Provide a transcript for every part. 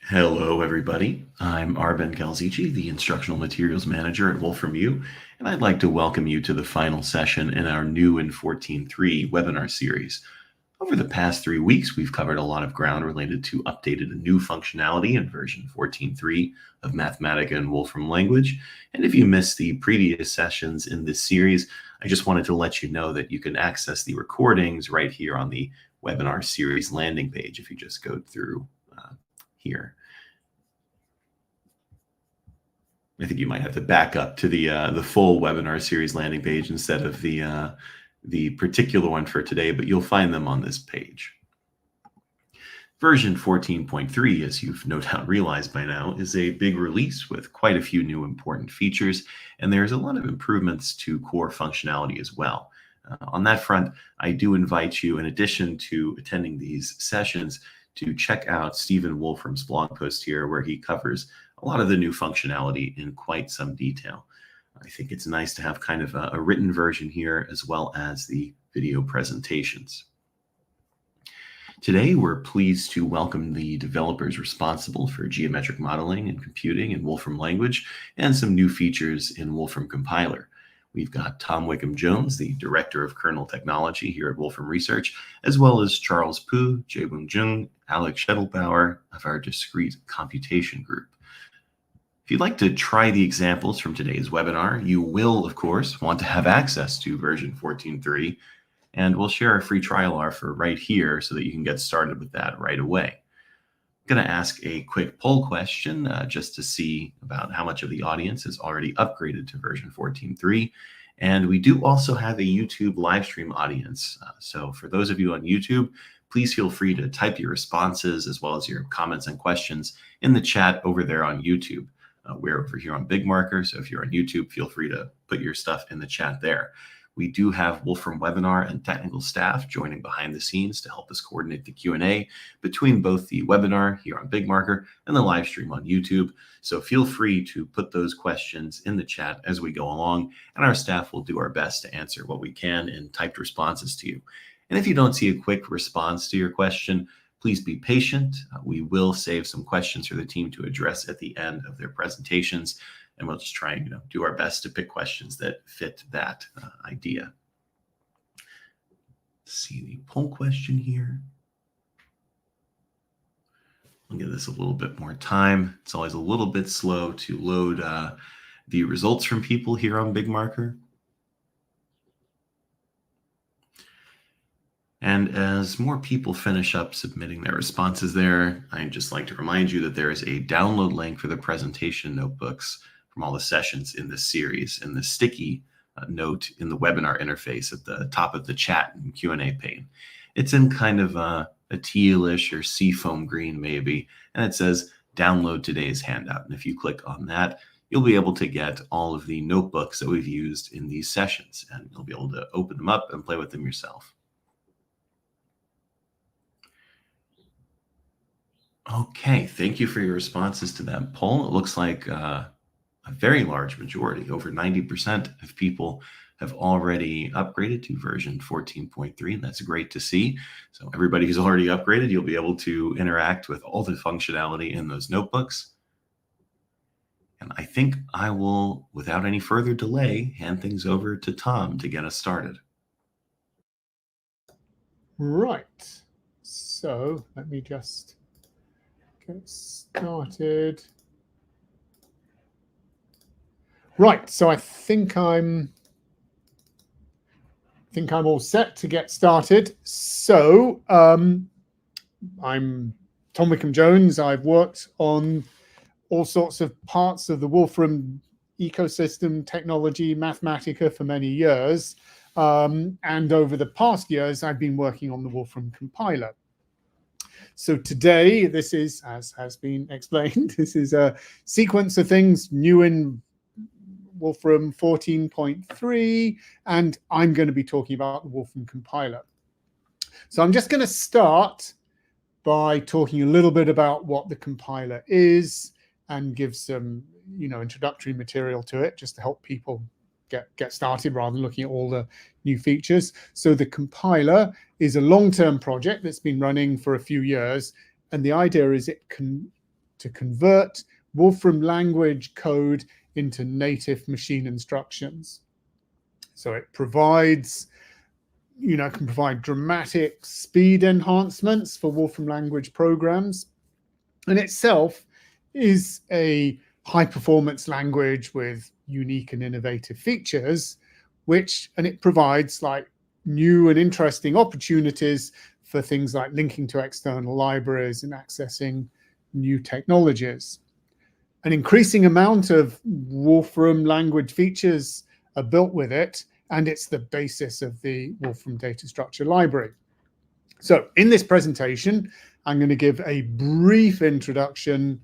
Hello, everybody. I'm Arben Galzici, the Instructional Materials Manager at WolframU, and I'd like to welcome you to the final session in our new in 14.3 webinar series. Over the past 3 weeks, we've covered a lot of ground related to updated and new functionality in version 14.3 of Mathematica and Wolfram Language. And if you missed the previous sessions in this series, I just wanted to let you know that you can access the recordings right here on the webinar series landing page if you just go through here. I think you might have to back up to the full webinar series landing page instead of the particular one for today, but you'll find them on this page. Version 14.3, as you've no doubt realized by now, is a big release with quite a few new important features, and there's a lot of improvements to core functionality as well. On that front, I do invite you, in addition to attending these sessions, to check out Stephen Wolfram's blog post here, where he covers a lot of the new functionality in quite some detail. I think it's nice to have kind of a written version here as well as the video presentations. Today, we're pleased to welcome the developers responsible for geometric modeling and computing in Wolfram Language and some new features in Wolfram Compiler. We've got Tom Wickham-Jones, the Director of Kernel Technology here at Wolfram Research, as well as Charles Pu, Jae-Woong Jung, Alex Schettelbauer of our discrete computation group. If you'd like to try the examples from today's webinar, you will, of course, want to have access to version 14.3, and we'll share a free trial offer right here so that you can get started with that right away. I'm going to ask a quick poll question just to see about how much of the audience is already upgraded to version 14.3. And we do also have a YouTube live stream audience. So for those of you on YouTube, please feel free to type your responses as well as your comments and questions in the chat over there on YouTube. We're over here on Big Marker, so if you're on YouTube, feel free to put your stuff in the chat there. We do have Wolfram webinar and technical staff joining behind the scenes to help us coordinate the Q&A between both the webinar here on Big Marker and the live stream on YouTube. So feel free to put those questions in the chat as we go along, and our staff will do our best to answer what we can in typed responses to you. And if you don't see a quick response to your question, please be patient. We will save some questions for the team to address at the end of their presentations. And we'll just try and do our best to pick questions that fit that idea. Let's see the poll question here. I'll give this a little bit more time. It's always a little bit slow to load the results from people here on Big Marker. And as more people finish up submitting their responses there, I'd just like to remind you that there is a download link for the presentation notebooks from all the sessions in this series in the sticky note in the webinar interface at the top of the chat and Q&A pane. It's in kind of a tealish or seafoam green maybe, and it says download today's handout. And if you click on that, you'll be able to get all of the notebooks that we've used in these sessions, and you'll be able to open them up and play with them yourself. Okay, thank you for your responses to that poll. It looks like a very large majority, over 90% of people have already upgraded to version 14.3, and that's great to see. So everybody who's already upgraded, you'll be able to interact with all the functionality in those notebooks. And I think I will, without any further delay, hand things over to Tom to get us started. Right, so let me just get started. Right, so I think I'm all set to get started. So I'm Tom Wickham-Jones. I've worked on all sorts of parts of the Wolfram ecosystem, technology, Mathematica for many years. And over the past years, I've been working on the Wolfram Compiler. So today, this is, as has been explained, this is a sequence of things new in Wolfram 14.3, and I'm going to be talking about the Wolfram Compiler. So I'm just going to start by talking a little bit about what the compiler is and give some, introductory material to it just to help people get started rather than looking at all the new features. So the compiler is a long-term project that's been running for a few years, and the idea is it can to convert Wolfram language code into native machine instructions. So it provides, can provide dramatic speed enhancements for Wolfram language programs, and itself is a high-performance language with unique and innovative features, and it provides like new and interesting opportunities for things like linking to external libraries and accessing new technologies. An increasing amount of Wolfram language features are built with it, and it's the basis of the Wolfram data structure library. So in this presentation, I'm going to give a brief introduction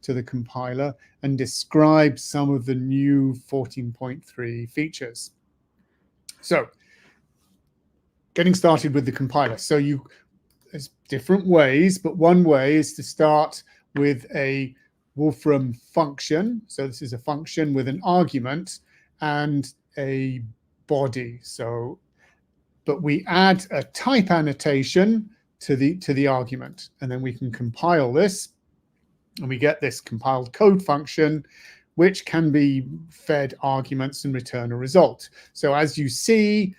to the compiler and describe some of the new 14.3 features. So getting started with the compiler. So there's different ways, but one way is to start with a Wolfram function. So this is a function with an argument and a body. But we add a type annotation to the argument, and then we can compile this, and we get this compiled code function, which can be fed arguments and return a result. So as you see,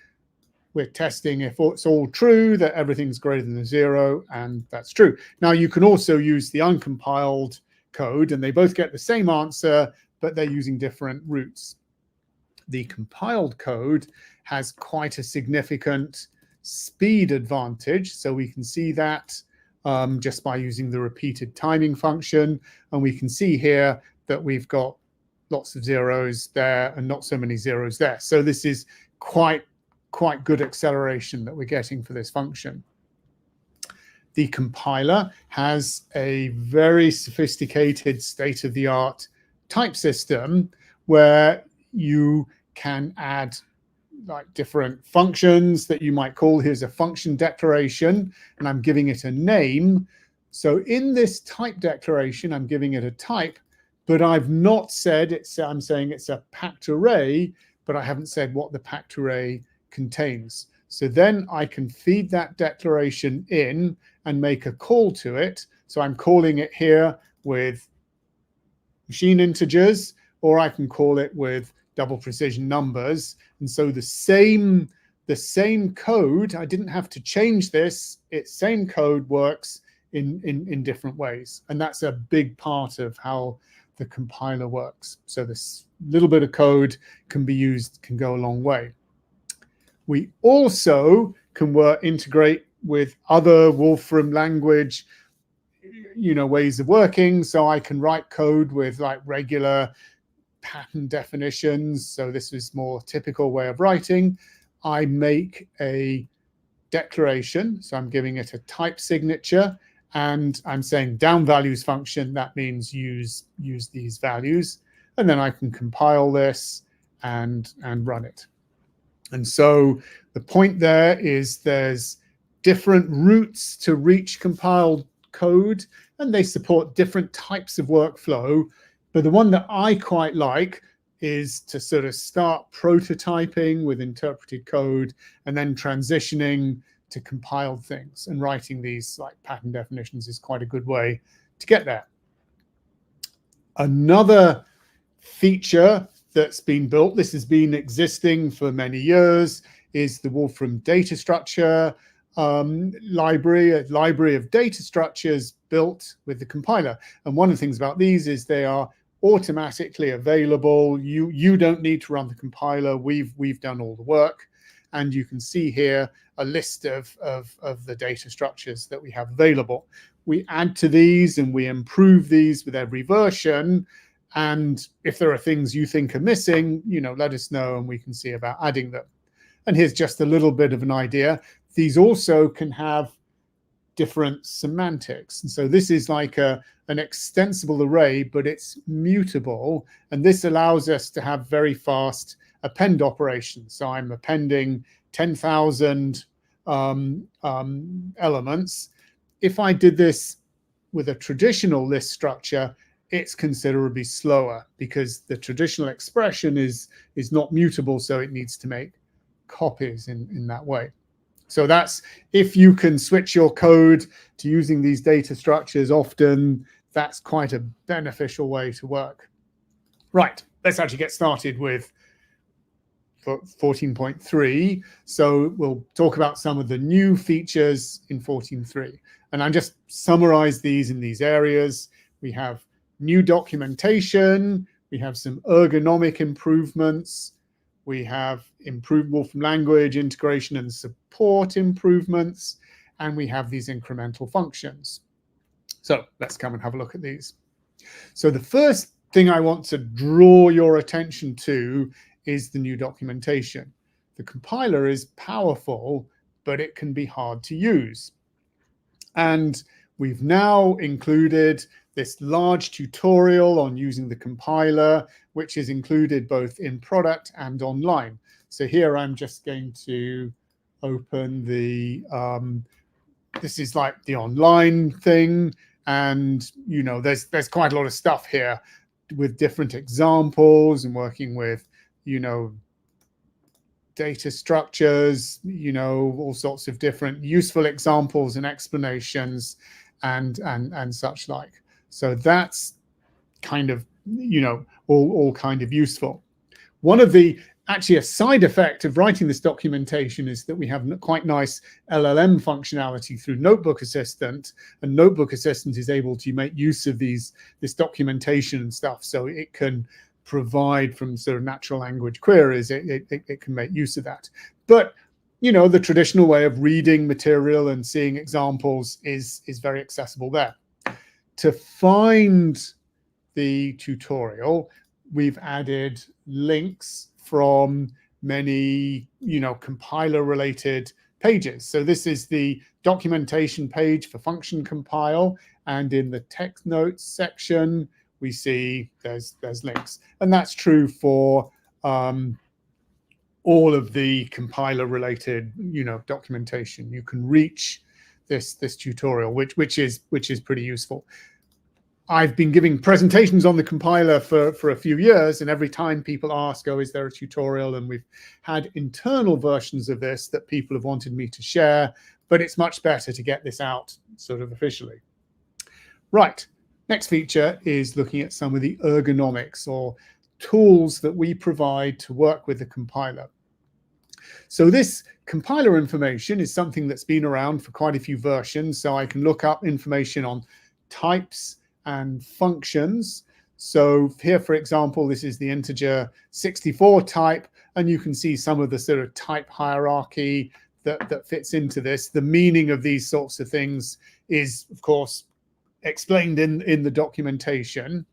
we're testing if it's all true, that everything's greater than 0, and that's true. Now, you can also use the uncompiled code, and they both get the same answer, but they're using different routes. The compiled code has quite a significant speed advantage, so we can see that just by using the repeated timing function, and we can see here that we've got lots of zeros there and not so many zeros there. So this is quite good acceleration that we're getting for this function. The compiler has a very sophisticated state-of-the-art type system where you can add like different functions that you might call. Here's a function declaration, and I'm giving it a name. So in this type declaration, I'm giving it a type, but I've not said I'm saying it's a packed array, but I haven't said what the packed array contains. So then I can feed that declaration in and make a call to it. So I'm calling it here with machine integers, or I can call it with double precision numbers. And so the same code, I didn't have to change this. Same code works in different ways. And that's a big part of how the compiler works. So this little bit of code can go a long way. We also can integrate with other Wolfram language, ways of working. So I can write code with like regular pattern definitions. So this is more typical way of writing. I make a declaration. So I'm giving it a type signature, and I'm saying down values function. That means use these values. And then I can compile this and run it. And so the point there is there's different routes to reach compiled code, and they support different types of workflow. But the one that I quite like is to sort of start prototyping with interpreted code and then transitioning to compiled things, and writing these like pattern definitions is quite a good way to get there. Another feature that's been built, this has been existing for many years, is the Wolfram data structure library, a library of data structures built with the compiler. And one of the things about these is they are automatically available. You don't need to run the compiler. We've done all the work. And you can see here a list of the data structures that we have available. We add to these and we improve these with every version. And if there are things you think are missing, let us know and we can see about adding them. And here's just a little bit of an idea. These also can have different semantics. And so this is like an extensible array, but it's mutable. And this allows us to have very fast append operations. So I'm appending 10,000 elements. If I did this with a traditional list structure, it's considerably slower because the traditional expression is not mutable, so it needs to make copies in that way. So that's, if you can switch your code to using these data structures often, that's quite a beneficial way to work. Right, let's actually get started with 14.3. So we'll talk about some of the new features in 14.3. And I just summarize these in these areas. We have new documentation. We have some ergonomic improvements. We have improved Wolfram language integration and support improvements. And we have these incremental functions. So let's come and have a look at these. So the first thing I want to draw your attention to is the new documentation. The compiler is powerful, but it can be hard to use. And we've now included this large tutorial on using the compiler, which is included both in product and online. So here I'm just going to open the, this is like the online thing. And, you know, there's quite a lot of stuff here with different examples and working with, you know, data structures, you know, all sorts of different useful examples and explanations and such like. So that's kind of, you know, all kind of useful. One of the, actually a side effect of writing this documentation is that we have quite nice LLM functionality through Notebook Assistant, and Notebook Assistant is able to make use of this documentation and stuff. So it can provide from sort of natural language queries, it can make use of that. But, you know, the traditional way of reading material and seeing examples is very accessible there. To find the tutorial, we've added links from many, you know, compiler-related pages. So this is the documentation page for function compile, and in the text notes section, we see there's links, and that's true for all of the compiler-related, you know, documentation. You can reach this tutorial, which is pretty useful. I've been giving presentations on the compiler for a few years, and every time people ask, oh, is there a tutorial? And we've had internal versions of this that people have wanted me to share, but it's much better to get this out sort of officially. Right, next feature is looking at some of the ergonomics or tools that we provide to work with the compiler. So this compiler information is something that's been around for quite a few versions. So I can look up information on types and functions. So here, for example, this is the integer 64 type, and you can see some of the sort of type hierarchy that fits into this. The meaning of these sorts of things is, of course, explained in the documentation.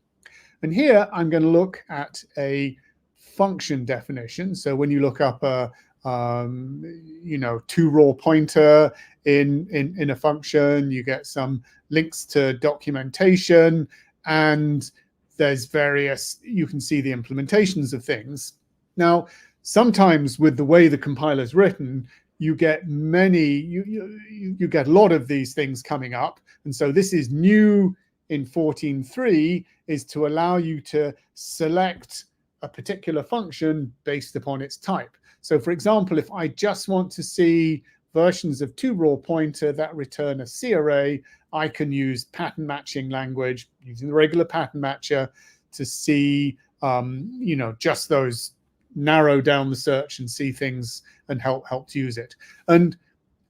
And here I'm going to look at a function definition. So when you look up a you know, to-raw pointer in a function, you get some links to documentation, and there's various, you can see the implementations of things. Now, sometimes with the way the compiler is written, you get you get a lot of these things coming up. And so this is new in 14.3, is to allow you to select a particular function based upon its type. So for example, if I just want to see versions of to-raw pointer that return a C array, I can use pattern matching language using the regular pattern matcher to see, you know, just those, narrow down the search and see things and help to use it. And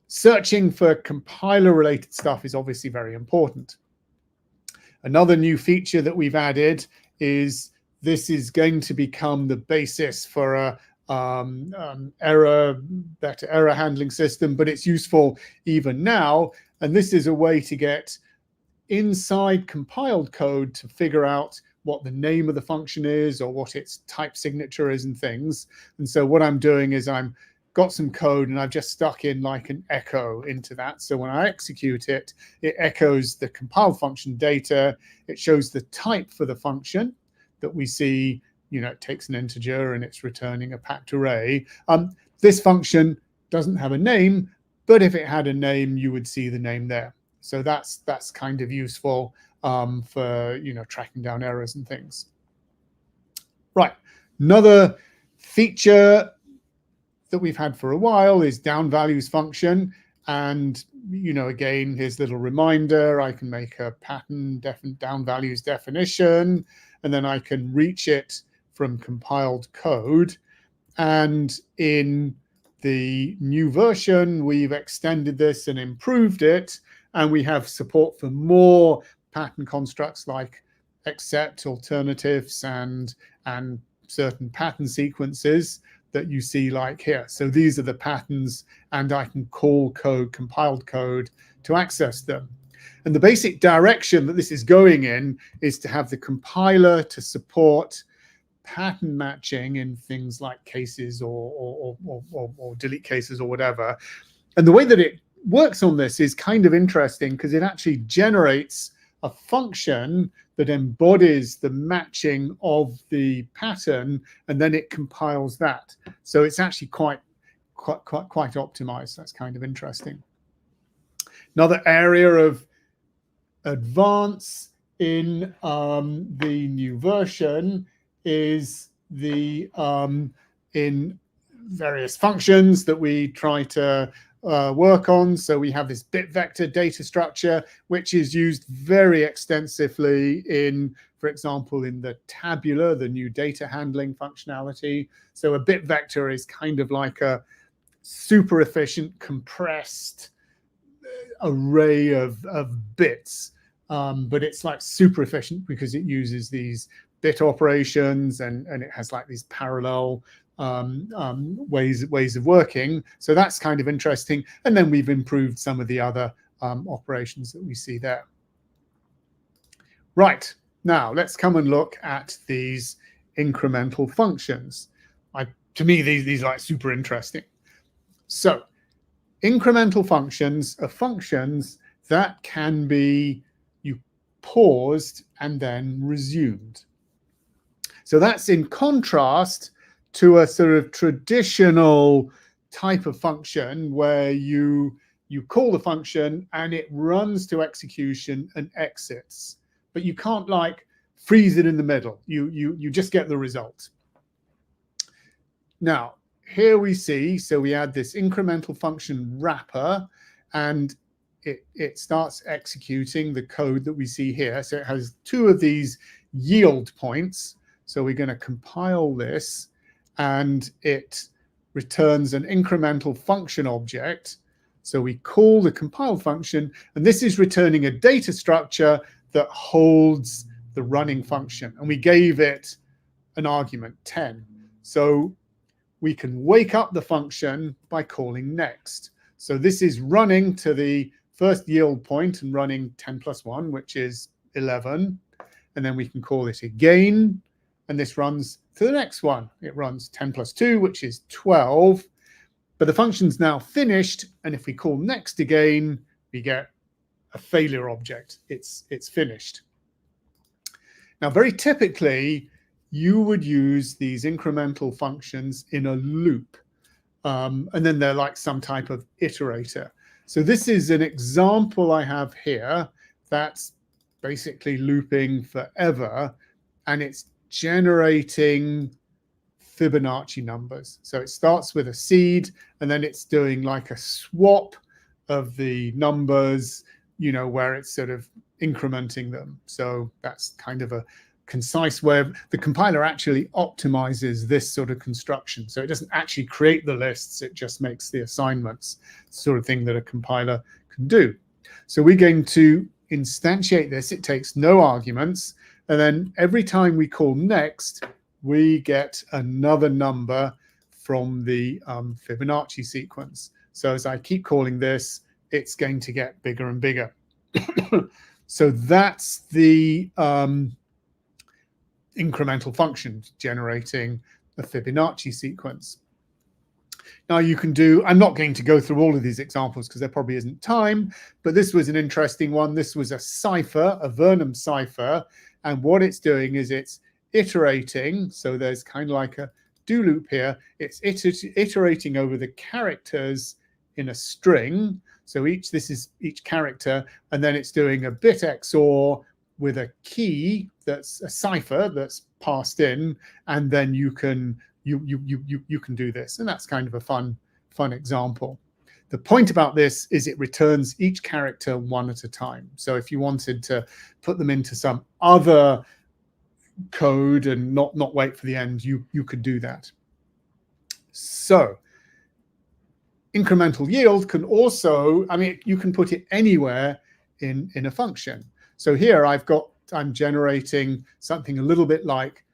searching for compiler related stuff is obviously very important. Another new feature that we've added is this is going to become the basis for a better error handling system, but it's useful even now. And this is a way to get inside compiled code to figure out what the name of the function is or what its type signature is and things. And so what I'm doing is I'm got some code and I've just stuck in like an echo into that. So when I execute it, it echoes the compiled function data. It shows the type for the function that we see. You know, it takes an integer and it's returning a packed array. This function doesn't have a name, but if it had a name, you would see the name there. So that's kind of useful for, you know, tracking down errors and things. Right, another feature that we've had for a while is down values function. And, again, here's a little reminder. I can make a pattern down values definition, and then I can reach it from compiled code. And in the new version, we've extended this and improved it, and we have support for more pattern constructs like except, alternatives, and certain pattern sequences that you see like here. So these are the patterns, and I can call compiled code to access them. And the basic direction that this is going in is to have the compiler to support pattern matching in things like cases or delete cases or whatever. And the way that it works on this is kind of interesting, because it actually generates a function that embodies the matching of the pattern, and then it compiles that. So it's actually quite optimized. That's kind of interesting. Another area of advance in the new version is the in various functions that we try to work on. So we have this bit vector data structure, which is used very extensively in, for example, in the tabular, the new data handling functionality. So a bit vector is kind of like a super efficient compressed array of bits, but it's like super efficient because it uses these bit operations, and it has like these parallel ways of working. So that's kind of interesting. And then we've improved some of the other operations that we see there. Right, now let's come and look at these incremental functions. To me, these are like super interesting. So incremental functions are functions that can be paused and then resumed. So that's in contrast to a sort of traditional type of function where you call the function and it runs to execution and exits, but you can't like freeze it in the middle. You just get the result. Now, here we see, so we add this incremental function wrapper, and it starts executing the code that we see here. So it has two of these yield points. So we're going to compile this, and it returns an incremental function object. So we call the compile function, and this is returning a data structure that holds the running function. And we gave it an argument, 10. So we can wake up the function by calling next. So this is running to the first yield point and running 10 plus 1, which is 11. And then we can call it again. And this runs to the next one. It runs 10 plus 2, which is 12. But the function's now finished. And if we call next again, we get a failure object. It's finished. Now, very typically, you would use these incremental functions in a loop. And then they're like some type of iterator. So this is an example I have here that's basically looping forever, and it's generating Fibonacci numbers. So it starts with a seed, and then it's doing like a swap of the numbers, where it's sort of incrementing them. So that's kind of a concise way of, the compiler actually optimizes this sort of construction. So it doesn't actually create the lists, it just makes the assignments, sort of thing that a compiler can do. So we're going to instantiate this. It takes no arguments. And then every time we call next, we get another number from the Fibonacci sequence. So as I keep calling this, it's going to get bigger and bigger. So that's the incremental function generating a Fibonacci sequence. Now you can do, I'm not going to go through all of these examples because there probably isn't time, but this was an interesting one. This was a cipher, a Vernam cipher, and what it's doing is it's iterating. So there's kind of like a do loop here. It's iterating over the characters in a string. So this is each character, and then it's doing a bit XOR with a key that's a cipher that's passed in, and then you can do this, and that's kind of a fun example. the point about this is it returns each character one at a time. So if you wanted to put them into some other code and not wait for the end, you could do that. So incremental yield can also, I mean, you can put it anywhere in a function. So here I'm generating something a little bit like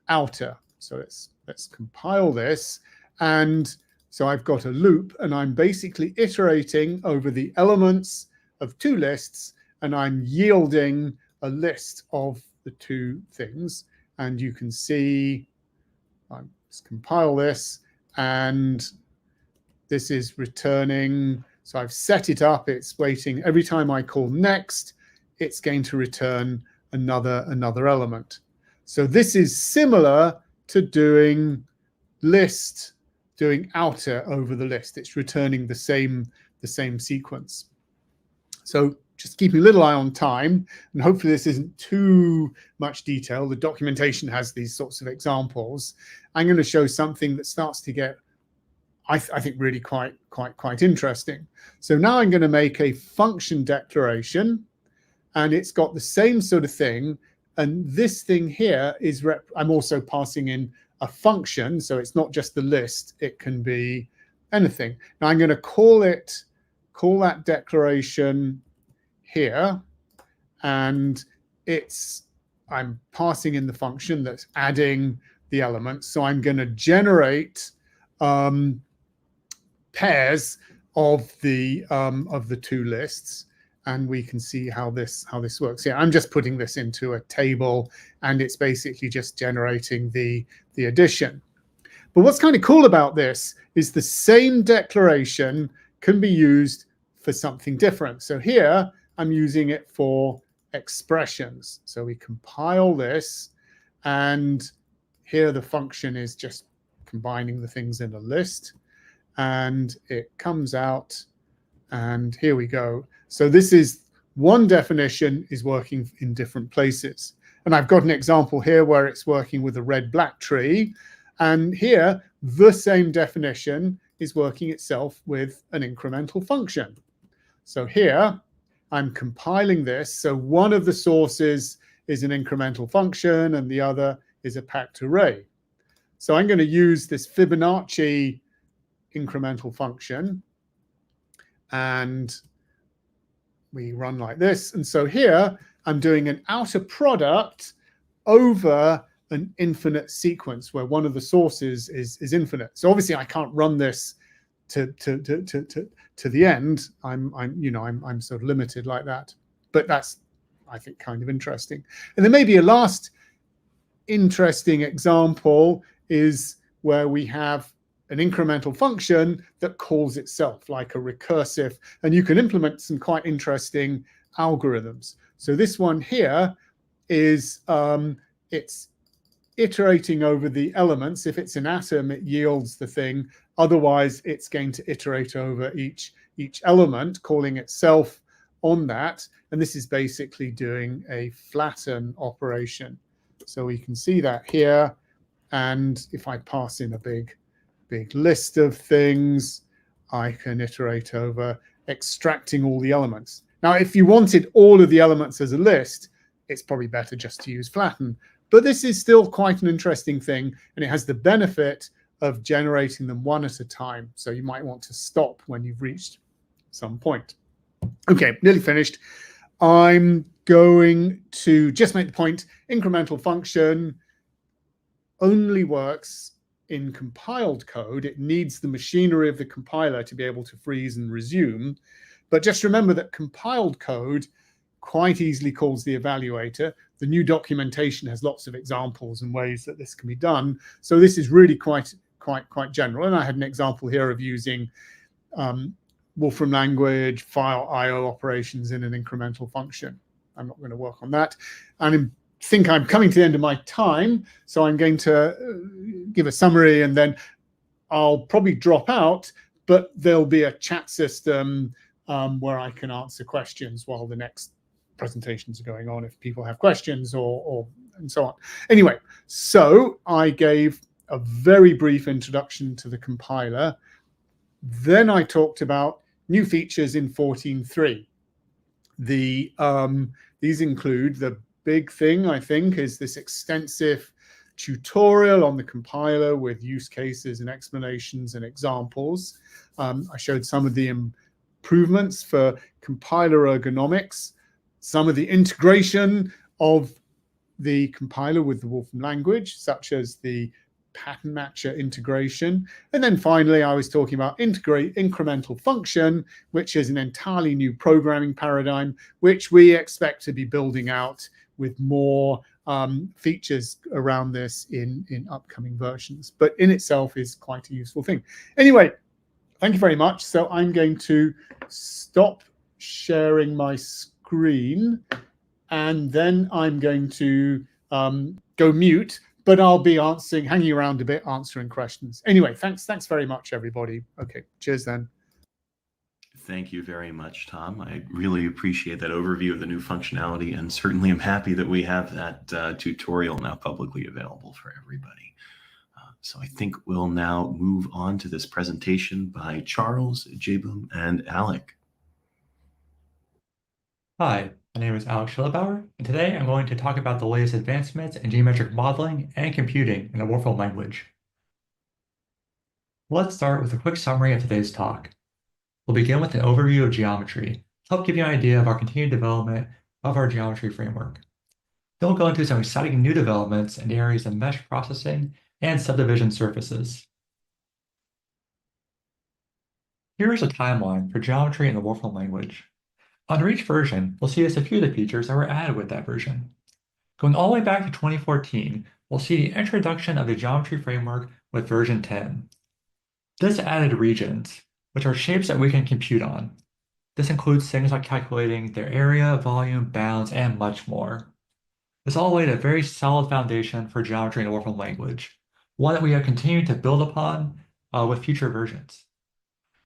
outer. So let's compile this. And so I've got a loop, and I'm basically iterating over the elements of two lists, and I'm yielding a list of the two things. And you can see, let's compile this, and this is returning. So I've set it up. It's waiting. Every time I call next, it's going to return another element. So this is similar to doing list, doing outer over the list. It's returning the same sequence. So just keeping a little eye on time, and hopefully this isn't too much detail. The documentation has these sorts of examples. I'm going to show something that starts to get, I think, really quite interesting. So now I'm going to make a function declaration, and it's got the same sort of thing. And this thing here is, I'm also passing in a function. So it's not just the list. It can be anything. Now I'm going to call that declaration here. And I'm passing in the function that's adding the elements. So I'm going to generate pairs of the two lists. And we can see how this works. Yeah, I'm just putting this into a table, and it's basically just generating the addition. But what's kind of cool about this is the same declaration can be used for something different. So here I'm using it for expressions. So we compile this, and here the function is just combining the things in a list, and it comes out, and here we go. So this is one definition is working in different places. And I've got an example here where it's working with a red-black tree. And here, the same definition is working itself with an incremental function. So here, I'm compiling this. So one of the sources is an incremental function, and the other is a packed array. So I'm going to use this Fibonacci incremental function. And we run like this. And so here I'm doing an outer product over an infinite sequence where one of the sources is infinite. So obviously I can't run this to the end. I'm sort of limited like that. But that's, I think, kind of interesting. And then maybe a last interesting example is where we have an incremental function that calls itself, like a recursive, and you can implement some quite interesting algorithms. So this one here is it's iterating over the elements. If it's an atom, it yields the thing. Otherwise, it's going to iterate over each element, calling itself on that. And this is basically doing a flatten operation. So we can see that here. And if I pass in a big list of things, I can iterate over extracting all the elements. Now, if you wanted all of the elements as a list, it's probably better just to use flatten. But this is still quite an interesting thing, and it has the benefit of generating them one at a time. So you might want to stop when you've reached some point. Okay, nearly finished. I'm going to just make the point, incremental function only works in compiled code. It needs the machinery of the compiler to be able to freeze and resume. But just remember that compiled code quite easily calls the evaluator. The new documentation has lots of examples and ways that this can be done. So this is really quite general. And I had an example here of using Wolfram language, file IO operations in an incremental function. I'm not going to work on that. And I think I'm coming to the end of my time, so I'm going to give a summary, and then I'll probably drop out, but there'll be a chat system where I can answer questions while the next presentations are going on if people have questions or and so on. Anyway, so I gave a very brief introduction to the compiler. Then I talked about new features in 14.3. These include the big thing, I think, is this extensive tutorial on the compiler with use cases and explanations and examples. I showed some of the improvements for compiler ergonomics, some of the integration of the compiler with the Wolfram language, such as the pattern matcher integration. And then finally, I was talking about incremental function, which is an entirely new programming paradigm, which we expect to be building out with more features around this in upcoming versions, but in itself is quite a useful thing. Anyway, thank you very much. So I'm going to stop sharing my screen, and then I'm going to go mute, but I'll be hanging around a bit, answering questions. Anyway, thanks very much, everybody. Okay, cheers then. Thank you very much, Tom. I really appreciate that overview of the new functionality, and certainly am happy that we have that tutorial now publicly available for everybody. So I think we'll now move on to this presentation by Charles, Jabum, and Alec. Hi, my name is Alex Schillebauer, and today I'm going to talk about the latest advancements in geometric modeling and computing in the Wolfram language. Let's start with a quick summary of today's talk. We'll begin with an overview of geometry to help give you an idea of our continued development of our geometry framework. Then we'll go into some exciting new developments in the areas of mesh processing and subdivision surfaces. Here is a timeline for geometry in the Wolfram language. Under each version, we'll see just a few of the features that were added with that version. Going all the way back to 2014, we'll see the introduction of the geometry framework with version 10. This added regions, which are shapes that we can compute on. This includes things like calculating their area, volume, bounds, and much more. This all laid a very solid foundation for geometry in the Wolfram language, one that we have continued to build upon with future versions.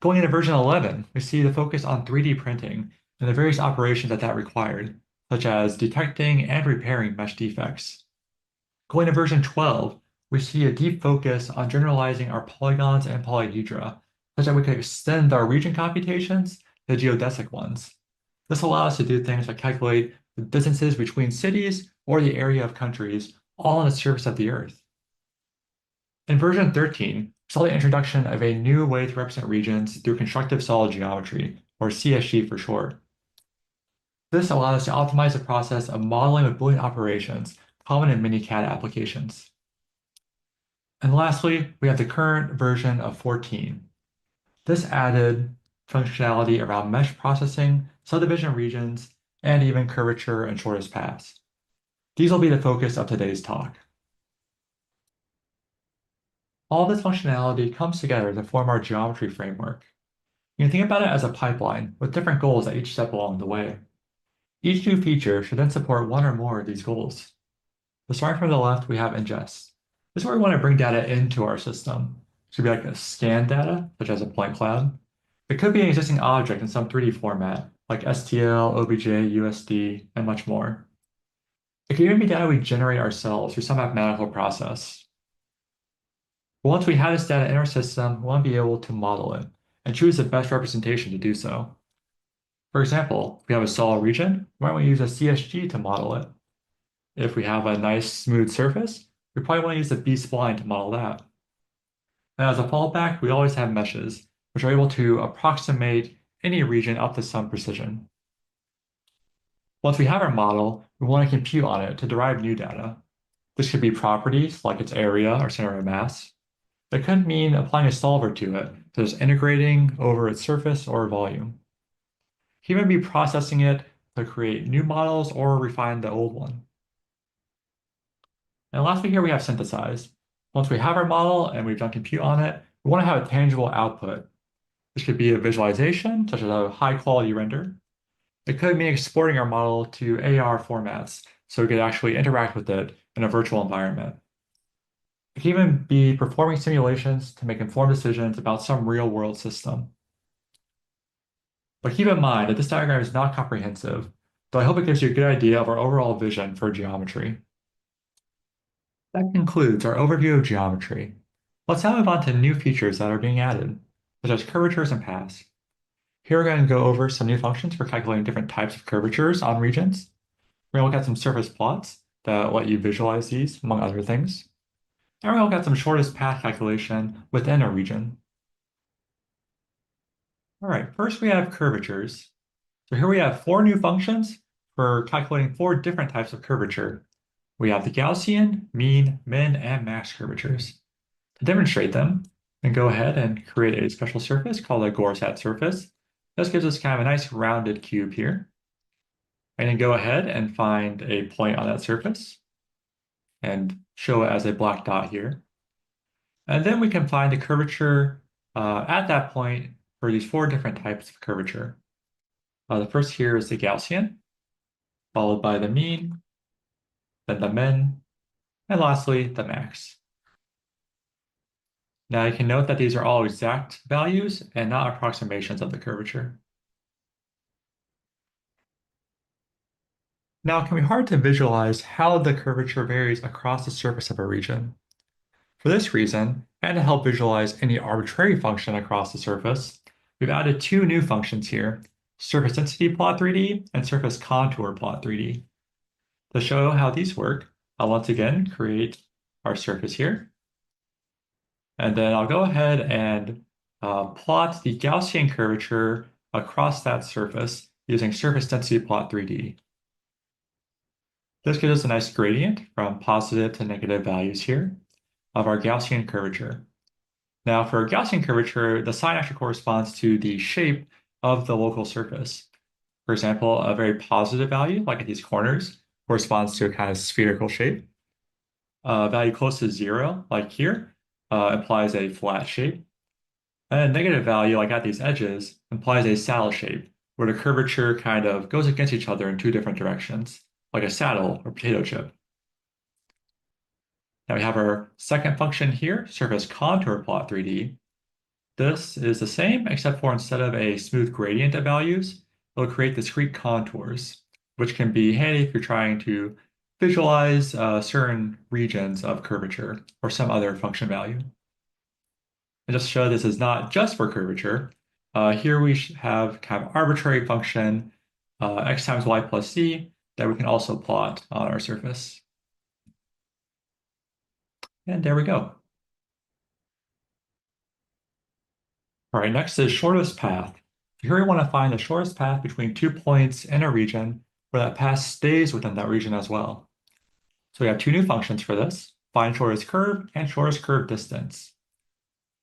Going into version 11, we see the focus on 3D printing and the various operations that required, such as detecting and repairing mesh defects. Going to version 12, we see a deep focus on generalizing our polygons and polyhedra, such that we can extend our region computations to geodesic ones. This allows us to do things like calculate the distances between cities or the area of countries, all on the surface of the Earth. In version 13, we saw the introduction of a new way to represent regions through constructive solid geometry, or CSG for short. This allowed us to optimize the process of modeling with Boolean operations common in many CAD applications. And lastly, we have the current version of 14. This added functionality around mesh processing, subdivision regions, and even curvature and shortest paths. These will be the focus of today's talk. All this functionality comes together to form our geometry framework. You can think about it as a pipeline with different goals at each step along the way. Each new feature should then support one or more of these goals. So starting from the left, we have ingest. This is where we want to bring data into our system. It should be like a scan data, such as a point cloud. It could be an existing object in some 3D format, like STL, OBJ, USD, and much more. It could even be data we generate ourselves through some mathematical process. But once we have this data in our system, we want to be able to model it and choose the best representation to do so. For example, if we have a solid region, we might want to use a CSG to model it. If we have a nice smooth surface, we probably want to use the B-spline to model that. And as a fallback, we always have meshes, which are able to approximate any region up to some precision. Once we have our model, we want to compute on it to derive new data. This could be properties like its area or center of mass. It could mean applying a solver to it, such as integrating over its surface or volume. He may be processing it to create new models or refine the old one. And lastly here we have synthesize. Once we have our model and we've done compute on it, we want to have a tangible output. This could be a visualization, such as a high-quality render. It could mean exporting our model to AR formats, so we could actually interact with it in a virtual environment. It can even be performing simulations to make informed decisions about some real-world system. But keep in mind that this diagram is not comprehensive, though I hope it gives you a good idea of our overall vision for geometry. That concludes our overview of geometry. Let's now move on to new features that are being added, such as curvatures and paths. Here we're going to go over some new functions for calculating different types of curvatures on regions. We're going to look at some surface plots that let you visualize these, among other things. And we're going to look at some shortest path calculation within a region. All right, first we have curvatures. So here we have 4 new functions for calculating 4 different types of curvature. We have the Gaussian, mean, min, and max curvatures. To demonstrate them, we can go ahead and create a special surface called a Gorsat surface. This gives us kind of a nice rounded cube here. And then go ahead and find a point on that surface and show it as a black dot here. And then we can find the curvature at that point for these 4 different types of curvature. The first here is the Gaussian, followed by the mean, then the min, and lastly, the max. Now you can note that these are all exact values and not approximations of the curvature. Now, it can be hard to visualize how the curvature varies across the surface of a region. For this reason, and to help visualize any arbitrary function across the surface, we've added 2 new functions here, surface density plot 3D and surface contour plot 3D. To show how these work, I'll once again create our surface here. And then I'll go ahead and plot the Gaussian curvature across that surface using surface density plot 3D. This gives us a nice gradient from positive to negative values here of our Gaussian curvature. Now for a Gaussian curvature, the sign actually corresponds to the shape of the local surface. For example, a very positive value, like at these corners, corresponds to a kind of spherical shape. A value close to 0, like here, implies a flat shape. And a negative value, like at these edges, implies a saddle shape, where the curvature kind of goes against each other in 2 different directions, like a saddle or potato chip. Now we have our second function here, surface contour plot 3D. This is the same, except for instead of a smooth gradient of values, it'll create discrete contours, which can be handy if you're trying to visualize certain regions of curvature or some other function value. And just to show this is not just for curvature, here we have kind of arbitrary function x times y plus z that we can also plot on our surface. And there we go. All right, next is shortest path. Here we want to find the shortest path between 2 points in a region where that path stays within that region as well. So we have 2 new functions for this, find shortest curve and shortest curve distance.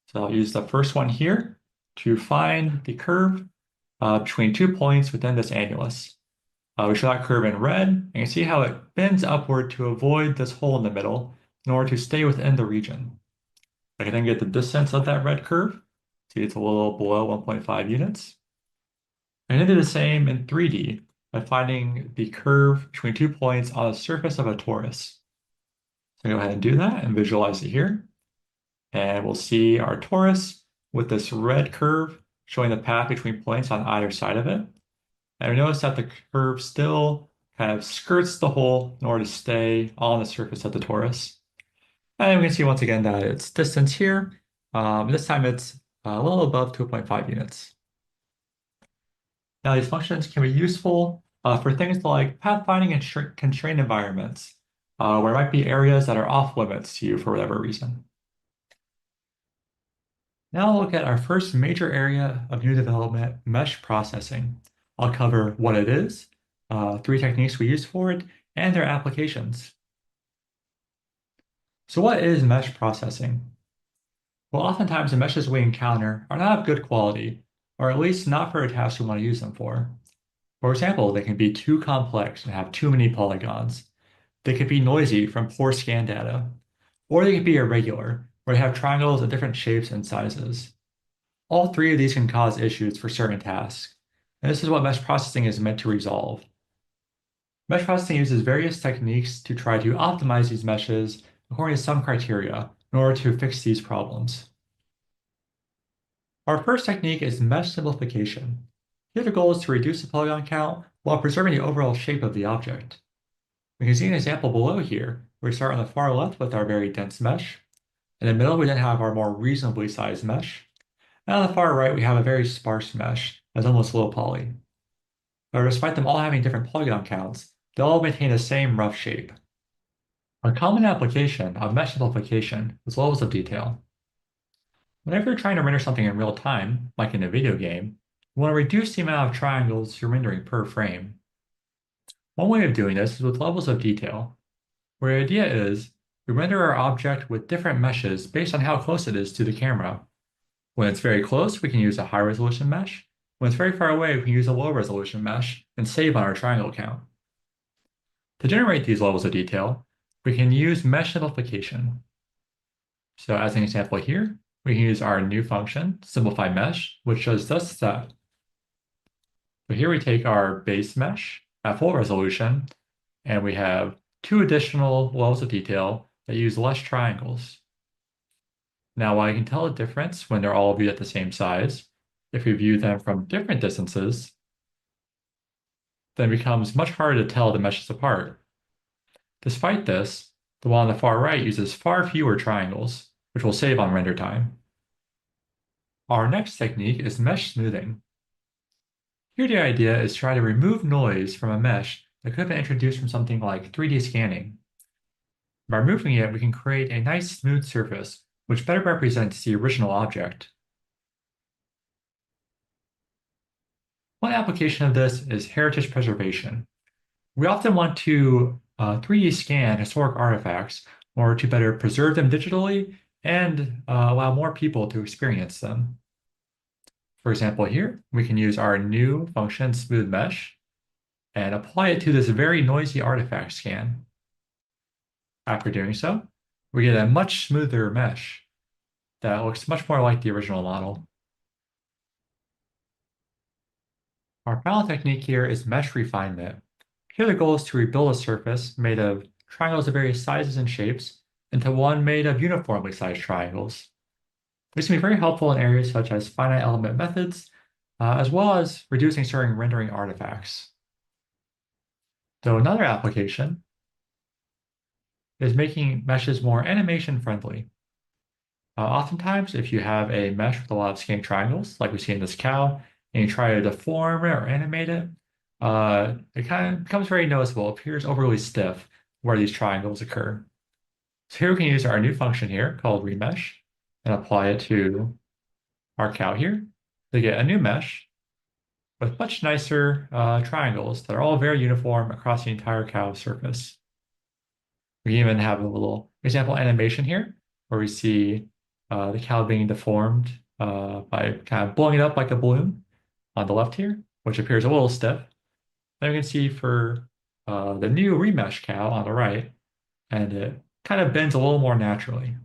So I'll use the first one here to find the curve between 2 points within this annulus. We show that curve in red, and you can see how it bends upward to avoid this hole in the middle in order to stay within the region. I can then get the distance of that red curve. See, it's a little below 1.5 units. And then do the same in 3D by finding the curve between 2 points on the surface of a torus. So go ahead and do that and visualize it here. And we'll see our torus with this red curve showing the path between points on either side of it. And we notice that the curve still kind of skirts the hole in order to stay on the surface of the torus. And we can see once again that its distance here, this time it's a little above 2.5 units. Now these functions can be useful for things like pathfinding and constrained environments, where there might be areas that are off limits to you for whatever reason. Now we'll look at our first major area of new development, mesh processing. I'll cover what it is, 3 techniques we use for it, and their applications. So what is mesh processing? Well, oftentimes the meshes we encounter are not of good quality, or at least not for a task we want to use them for. For example, they can be too complex and have too many polygons. They could be noisy from poor scan data, or they could be irregular, where they have triangles of different shapes and sizes. All 3 of these can cause issues for certain tasks. And this is what mesh processing is meant to resolve. Mesh processing uses various techniques to try to optimize these meshes according to some criteria in order to fix these problems. Our first technique is mesh simplification. Here the goal is to reduce the polygon count while preserving the overall shape of the object. We can see an example below here, where we start on the far left with our very dense mesh. In the middle, we then have our more reasonably sized mesh. And on the far right, we have a very sparse mesh as almost low poly. But despite them all having different polygon counts, they all maintain the same rough shape. A common application of mesh simplification is levels of detail. Whenever you're trying to render something in real time, like in a video game, you want to reduce the amount of triangles you're rendering per frame. One way of doing this is with levels of detail, where the idea is we render our object with different meshes based on how close it is to the camera. When it's very close, we can use a high resolution mesh. When it's very far away, we can use a low resolution mesh and save on our triangle count. To generate these levels of detail, we can use mesh simplification. So as an example here, we can use our new function, simplify mesh, which does just that. So here we take our base mesh at full resolution, and we have 2 additional levels of detail that use less triangles. Now, while you can tell a difference when they're all viewed at the same size, if we view them from different distances, then it becomes much harder to tell the meshes apart. Despite this, the one on the far right uses far fewer triangles, which will save on render time. Our next technique is mesh smoothing. Here the idea is to try to remove noise from a mesh that could have been introduced from something like 3D scanning. By removing it, we can create a nice smooth surface which better represents the original object. One application of this is heritage preservation. We often want to 3D scan historic artifacts in order to better preserve them digitally and allow more people to experience them. For example, here, we can use our new function, smooth mesh, and apply it to this very noisy artifact scan. After doing so, we get a much smoother mesh that looks much more like the original model. Our final technique here is mesh refinement. Here the goal is to rebuild a surface made of triangles of various sizes and shapes into one made of uniformly sized triangles. This can be very helpful in areas such as finite element methods, as well as reducing certain rendering artifacts. So another application is making meshes more animation friendly. Oftentimes, if you have a mesh with a lot of skinny triangles, like we see in this cow, and you try to deform it or animate it, it kind of becomes very noticeable. It appears overly stiff where these triangles occur. So here we can use our new function here called remesh and apply it to our cow here to get a new mesh with much nicer triangles that are all very uniform across the entire cow surface. We can even have a little example animation here where we see the cow being deformed by kind of blowing it up like a balloon on the left here, which appears a little stiff. Then we can see for the new remesh cow on the right, and it kind of bends a little more naturally.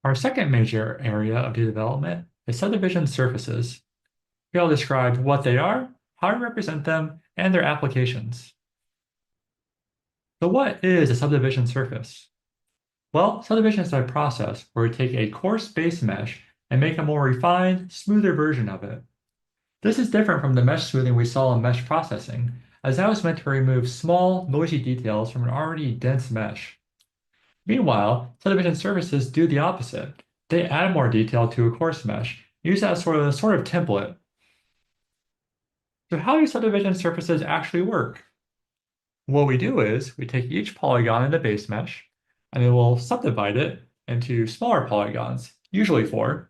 Our second major area of data development is subdivision surfaces. Here I'll describe what they are, how to represent them, and their applications. So what is a subdivision surface? Well, subdivision is a process where we take a coarse base mesh and make a more refined, smoother version of it. This is different from the mesh smoothing we saw in mesh processing, as that was meant to remove small, noisy details from an already dense mesh. Meanwhile, subdivision surfaces do the opposite. They add more detail to a coarse mesh, use that as sort of template. So how do subdivision surfaces actually work? What we do is we take each polygon in the base mesh, and then we'll subdivide it into smaller polygons, usually 4,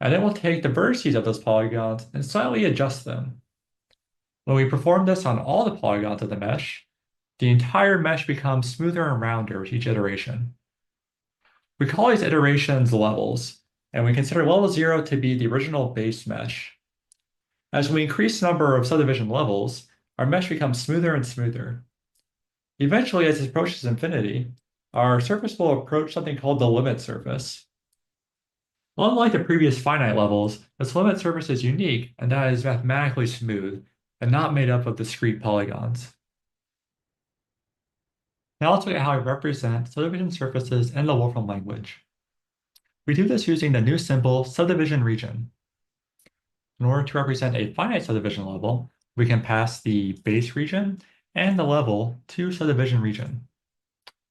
and then we'll take the vertices of those polygons and slightly adjust them. When we perform this on all the polygons of the mesh, the entire mesh becomes smoother and rounder with each iteration. We call these iterations levels, and we consider level 0 to be the original base mesh. As we increase the number of subdivision levels, our mesh becomes smoother and smoother. Eventually, as it approaches infinity, our surface will approach something called the limit surface. Unlike the previous finite levels, this limit surface is unique and that it is mathematically smooth and not made up of discrete polygons. Now let's look at how we represent subdivision surfaces in the Wolfram language. We do this using the new symbol subdivision region. In order to represent a finite subdivision level, we can pass the base region and the level to subdivision region.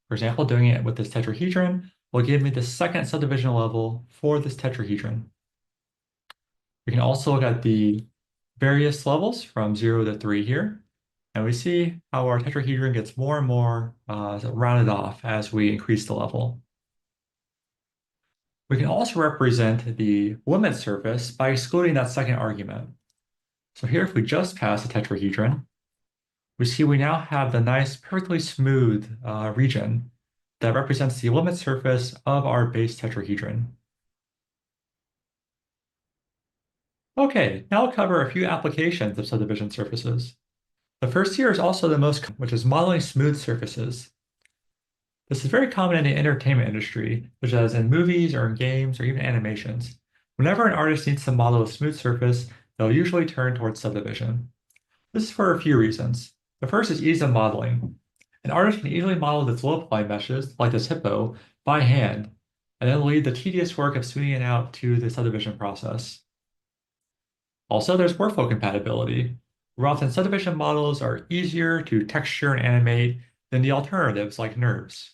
For example, doing it with this tetrahedron will give me the second subdivision level for this tetrahedron. We can also look at the various levels from 0 to 3 here, and we see how our tetrahedron gets more and more rounded off as we increase the level. We can also represent the limit surface by excluding that second argument. So here, if we just pass the tetrahedron, we see we now have the nice, perfectly smooth region that represents the limit surface of our base tetrahedron. Okay, now I'll cover a few applications of subdivision surfaces. The first here is also the most, which is modeling smooth surfaces. This is very common in the entertainment industry, such as in movies or in games or even animations. Whenever an artist needs to model a smooth surface, they'll usually turn towards subdivision. This is for a few reasons. The first is ease of modeling. An artist can easily model the low-poly meshes, like this hippo, by hand, and then leave the tedious work of smoothing it out to the subdivision process. Also, there's workflow compatibility, where often subdivision models are easier to texture and animate than the alternatives like NURBS.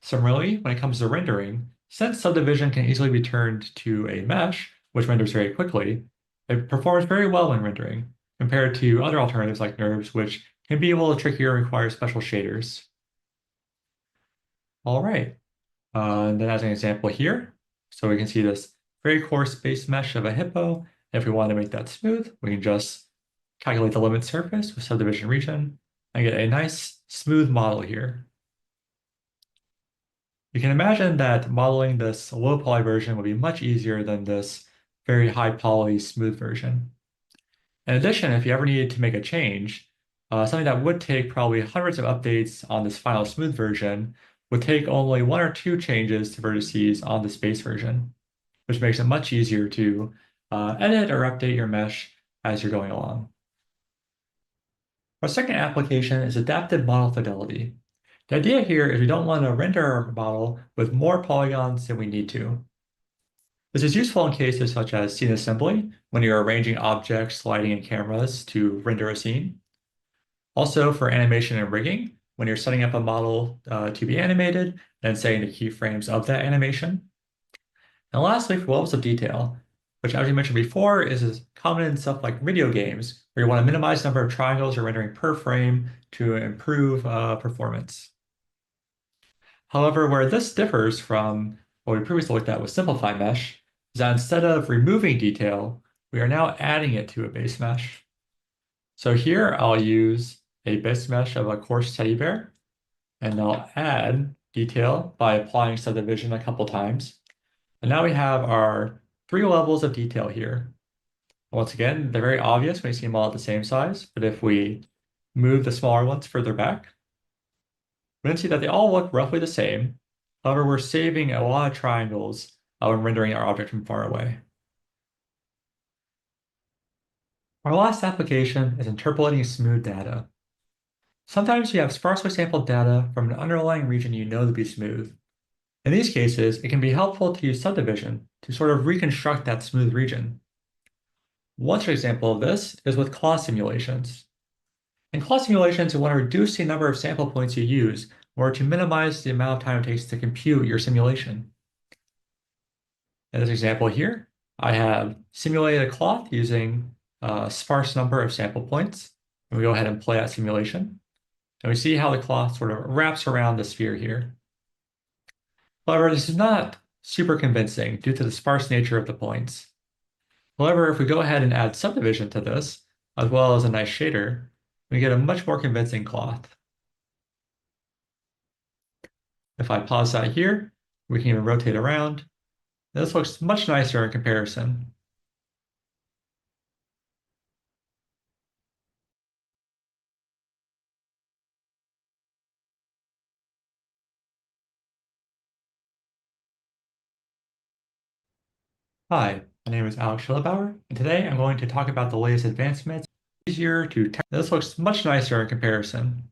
Similarly, when it comes to rendering, since subdivision can easily be turned to a mesh, which renders very quickly, it performs very well when rendering, compared to other alternatives like NURBS, which can be a little trickier and require special shaders. All right, and then as an example here, so we can see this very coarse base mesh of a hippo. If we want to make that smooth, we can just calculate the limit surface with subdivision region and get a nice smooth model here. You can imagine that modeling this low poly version would be much easier than this very high poly smooth version. In addition, if you ever needed to make a change, something that would take probably hundreds of updates on this final smooth version would take only 1 or 2 changes to vertices on this base version, which makes it much easier to edit or update your mesh as you're going along. Our second application is adaptive model fidelity. The idea here is we don't want to render our model with more polygons than we need to. This is useful in cases such as scene assembly, when you're arranging objects, lighting, and cameras to render a scene. Also for animation and rigging, when you're setting up a model to be animated and setting the keyframes of that animation. And lastly, for levels of detail, which as we mentioned before is common in stuff like video games, where you want to minimize the number of triangles you're rendering per frame to improve performance. However, where this differs from what we previously looked at with Simplify Mesh is that instead of removing detail, we are now adding it to a base mesh. So here I'll use a base mesh of a coarse teddy bear, and I'll add detail by applying subdivision a couple times. And now we have our 3 levels of detail here. Once again, they're very obvious when you see them all at the same size, but if we move the smaller ones further back, we can see that they all look roughly the same. However, we're saving a lot of triangles when rendering our object from far away. Our last application is interpolating smooth data. Sometimes you have sparsely sampled data from an underlying region you know to be smooth. In these cases, it can be helpful to use subdivision to sort of reconstruct that smooth region. One example of this is with claw simulations. In claw simulations, you want to reduce the number of sample points you use in order to minimize the amount of time it takes to compute your simulation. In this example here, I have simulated a cloth using a sparse number of sample points. And we go ahead and play that simulation. And we see how the cloth sort of wraps around the sphere here. However, this is not super convincing due to the sparse nature of the points. However, if we go ahead and add subdivision to this, as well as a nice shader, we get a much more convincing cloth. If I pause that here, we can even rotate around. This looks much nicer in comparison. Hi, my name is Alex Schillebauer, and today I'm going to talk about the latest advancements. Easier to this looks much nicer in comparison.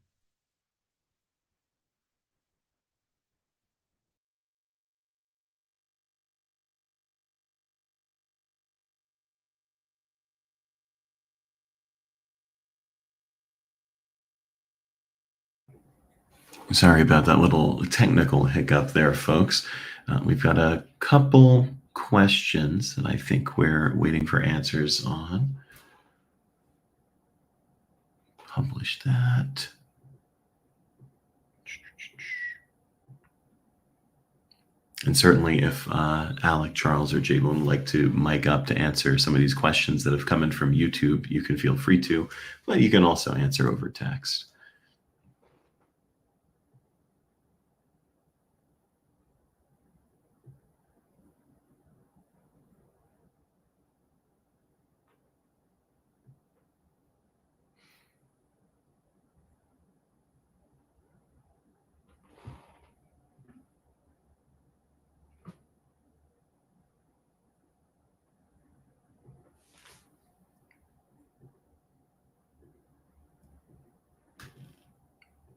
Sorry about that little technical hiccup there, folks. We've got a couple questions that I think we're waiting for answers on. Publish that. And certainly if Alec, Charles, or Jalen would like to mic up to answer some of these questions that have come in from YouTube, you can feel free to, but you can also answer over text.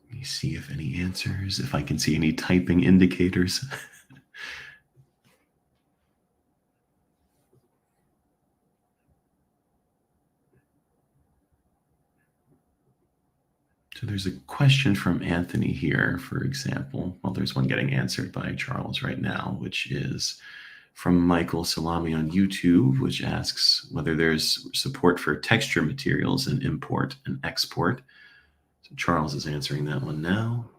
Let me see if any answers, if I can see any typing indicators. So there's a question from Anthony here, for example. Well, there's one getting answered by Charles right now, which is from Michael Salami on YouTube, which asks whether there's support for texture materials in import and export. So Charles is answering that one now.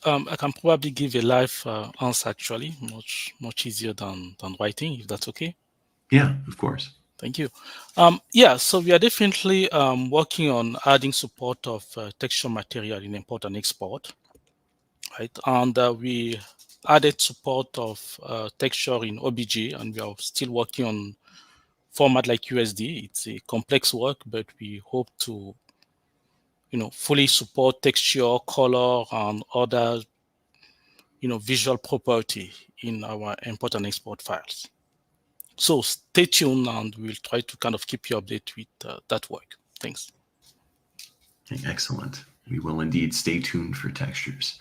I can probably give a live answer, actually, much easier than writing, if that's okay. Yeah, of course. Thank you. Yeah, so we are definitely working on adding support of texture material in import and export, right? And we added support of texture in OBJ, and we are still working on format like USD. It's a complex work, but we hope to, fully support texture, color, and other visual property in our import and export files. So stay tuned and we'll try to kind of keep you updated with that work. Thanks. Okay, excellent. We will indeed stay tuned for textures.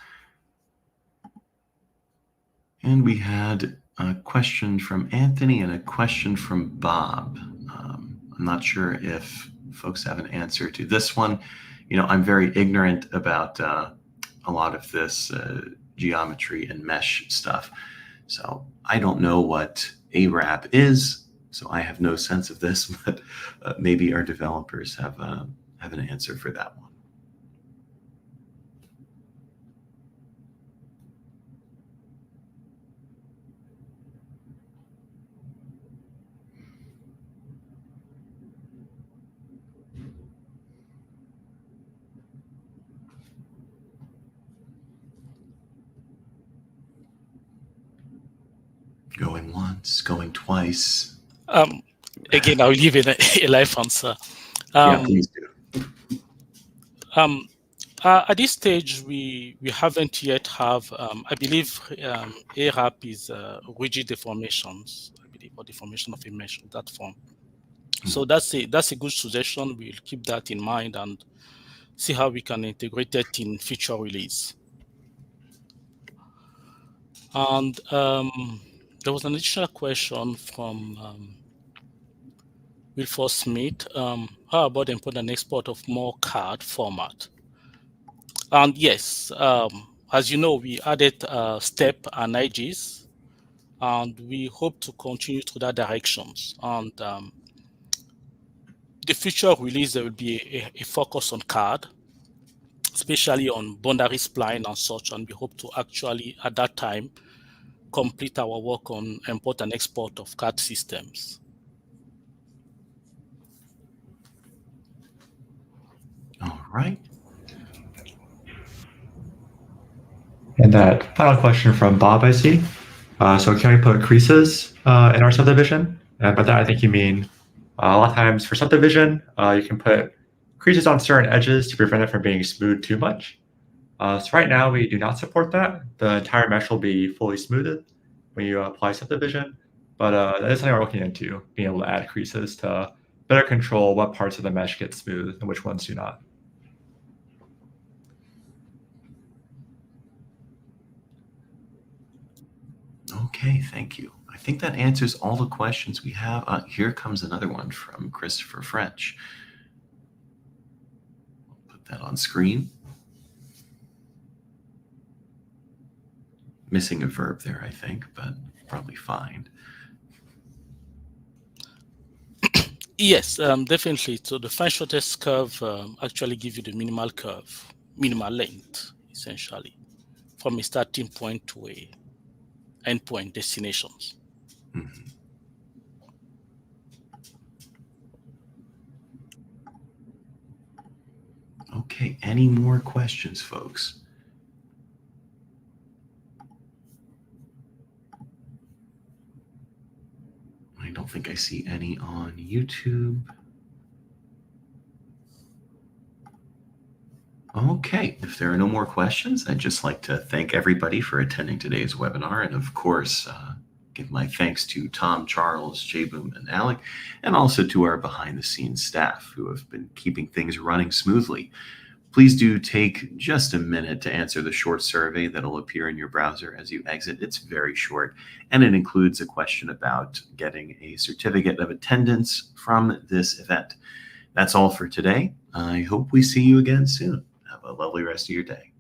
And we had a question from Anthony and a question from Bob. I'm not sure if folks have an answer to this one. I'm very ignorant about a lot of this geometry and mesh stuff. So I don't know what ARAP is, so I have no sense of this, but maybe our developers have an answer for that one. Going once, going twice. Again, I'll give it a live answer. Yeah, please do. At this stage, we haven't yet have, I believe ARAP is rigid deformations, I believe, or deformation of a mesh in that form. So that's a good suggestion. We'll keep that in mind and see how we can integrate it in future release. And there was an additional question from Wilford Smith. How about import and export of more card format? And yes, as you know, we added step and edges, and we hope to continue through that directions. And the future release, there will be a focus on card, especially on boundary spline and such, and we hope to actually, at that time, complete our work on import and export of card systems. All right. And that final question from Bob, I see. So can we put creases in our subdivision? By that, I think you mean a lot of times for subdivision, you can put creases on certain edges to prevent it from being smoothed too much. So right now, we do not support that. The entire mesh will be fully smoothed when you apply subdivision. But that is something we're looking into, being able to add creases to better control what parts of the mesh get smooth and which ones do not. Okay, thank you. I think that answers all the questions we have. Here comes another one from Christopher French. Put that on screen. Missing a verb there, I think, but probably fine. Yes, definitely. So the find shortest curve actually gives you the minimal curve, minimal length, essentially, from a starting point to a endpoint destinations. Mhm. Okay, any more questions, folks? I don't think I see any on YouTube. Okay, if there are no more questions, I'd just like to thank everybody for attending today's webinar, and of course, give my thanks to Tom, Charles, Jayboom, and Alec, and also to our behind-the-scenes staff who have been keeping things running smoothly. Please do take just a minute to answer the short survey that'll appear in your browser as you exit. It's very short, and it includes a question about getting a certificate of attendance from this event. That's all for today. I hope we see you again soon. Have a lovely rest of your day.